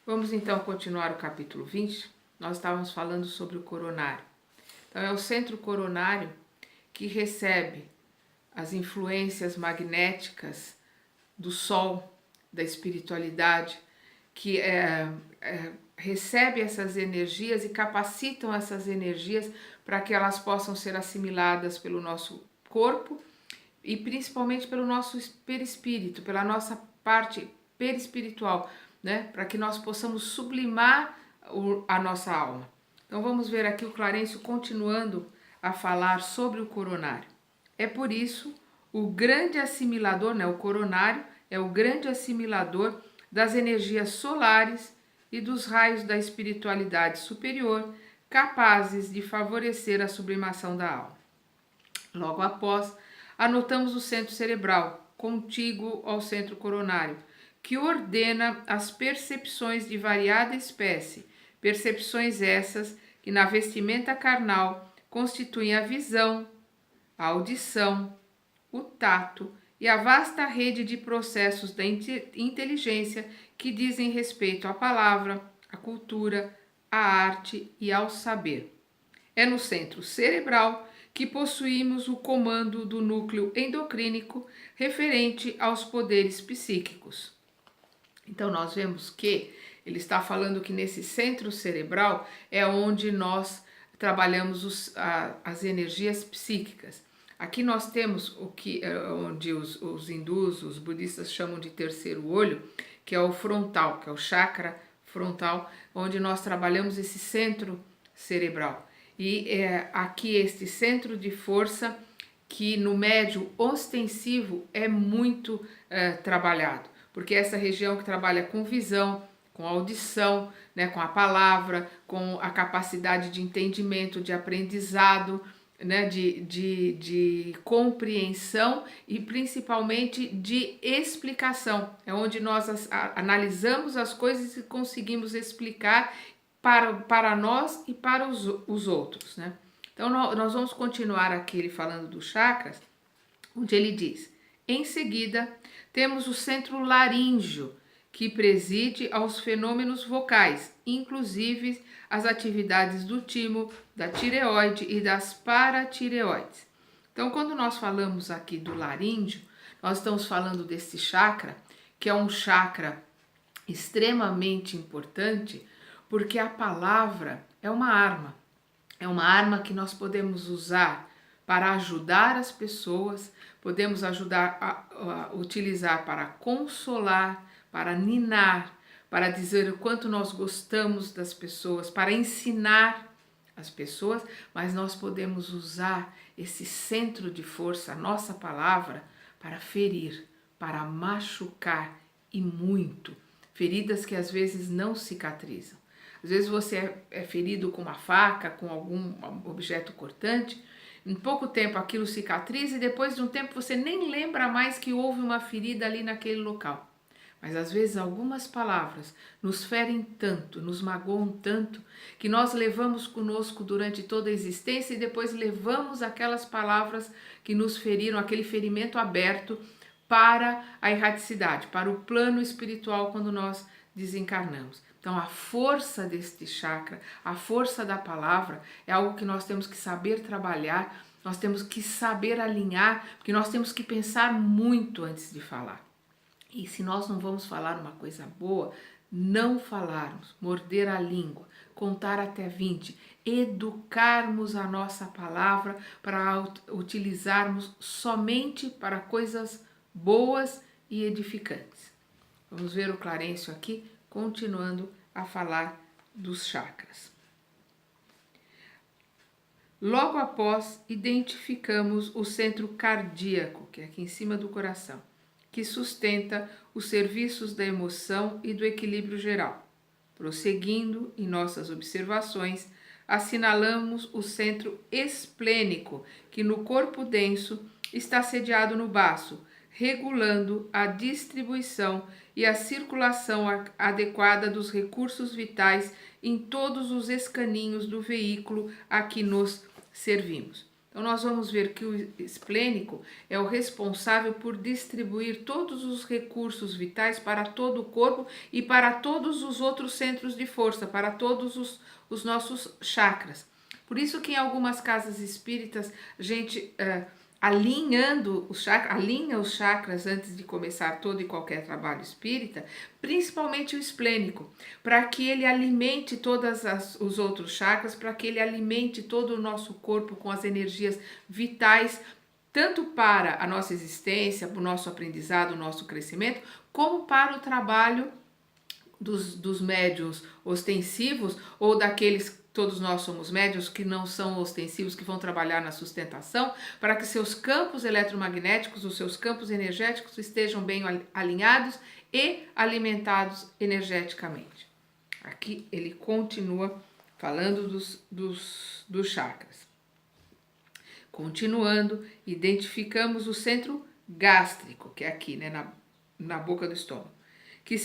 Vamos então continuar o capítulo 20. Nós estávamos falando sobre o coronário. Então, é o centro coronário que recebe as influências magnéticas do Sol, da espiritualidade, que recebe essas energias e capacitam essas energias para que elas possam ser assimiladas pelo nosso corpo e principalmente pelo nosso perispírito, pela nossa parte perispiritual, né? Para que nós possamos sublimar a nossa alma. Então vamos ver aqui o Clarencio continuando a falar sobre o coronário. É por isso o grande assimilador, né? O coronário é o grande assimilador das energias solares e dos raios da espiritualidade superior, capazes de favorecer a sublimação da alma. Logo após, anotamos o centro cerebral, contíguo ao centro coronário, que ordena as percepções de variada espécie, percepções essas que na vestimenta carnal constituem a visão, a audição, o tato e a vasta rede de processos da inteligência que dizem respeito à palavra, à cultura, à arte e ao saber. É no centro cerebral que possuímos o comando do núcleo endocrínico referente aos poderes psíquicos. Então, nós vemos que ele está falando que nesse centro cerebral é onde nós trabalhamos as energias psíquicas. Aqui nós temos o que onde os hindus, os budistas chamam de terceiro olho, que é o frontal, que é o chakra frontal, onde nós trabalhamos esse centro cerebral. E aqui este centro de força que no médio ostensivo é muito trabalhado, porque essa região que trabalha com visão, com audição, né, com a palavra, com a capacidade de entendimento, de aprendizado, né, de compreensão e principalmente de explicação. É onde nós analisamos as coisas e conseguimos explicar para nós e para os outros, né? Então, nós vamos continuar aqui falando dos chakras, onde ele diz: em seguida, temos o centro laríngeo, que preside aos fenômenos vocais, inclusive as atividades do timo, da tireoide e das paratireoides. Então, quando nós falamos aqui do laríngeo, nós estamos falando desse chakra, que é um chakra extremamente importante, porque a palavra é uma arma que nós podemos usar para ajudar as pessoas, podemos ajudar a utilizar para consolar, para ninar, para dizer o quanto nós gostamos das pessoas, para ensinar as pessoas, mas nós podemos usar esse centro de força, a nossa palavra, para ferir, para machucar e muito. Feridas que às vezes não cicatrizam. Às vezes você é ferido com uma faca, com algum objeto cortante, em pouco tempo aquilo cicatriza e depois de um tempo você nem lembra mais que houve uma ferida ali naquele local. Mas às vezes algumas palavras nos ferem tanto, nos magoam tanto, que nós levamos conosco durante toda a existência e depois levamos aquelas palavras que nos feriram, aquele ferimento aberto, para a erraticidade, para o plano espiritual quando nós desencarnamos. Então, a força deste chakra, a força da palavra, é algo que nós temos que saber trabalhar, nós temos que saber alinhar, porque nós temos que pensar muito antes de falar. E se nós não vamos falar uma coisa boa, não falarmos, morder a língua, contar até 20, educarmos a nossa palavra para utilizarmos somente para coisas boas e edificantes. Vamos ver o Clarencio aqui, continuando a falar dos chakras. Logo após, identificamos o centro cardíaco, que é aqui em cima do coração, que sustenta os serviços da emoção e do equilíbrio geral. Prosseguindo em nossas observações, assinalamos o centro esplênico, que no corpo denso está sediado no baço, regulando a distribuição e a circulação adequada dos recursos vitais em todos os escaninhos do veículo a que nos servimos. Então nós vamos ver que o esplênico é o responsável por distribuir todos os recursos vitais para todo o corpo e para todos os outros centros de força, para todos os nossos chakras. Por isso que em algumas casas espíritas a gente alinha os chakras antes de começar todo e qualquer trabalho espírita, principalmente o esplênico, para que ele alimente todos os outros chakras, para que ele alimente todo o nosso corpo com as energias vitais, tanto para a nossa existência, o nosso aprendizado, o nosso crescimento, como para o trabalho dos médiuns ostensivos ou daqueles, todos nós somos médiuns que não são ostensivos, que vão trabalhar na sustentação, para que seus campos eletromagnéticos, os seus campos energéticos estejam bem alinhados e alimentados energeticamente. Aqui ele continua falando dos chakras. Continuando, identificamos o centro gástrico, que é aqui, né, na boca do estômago, que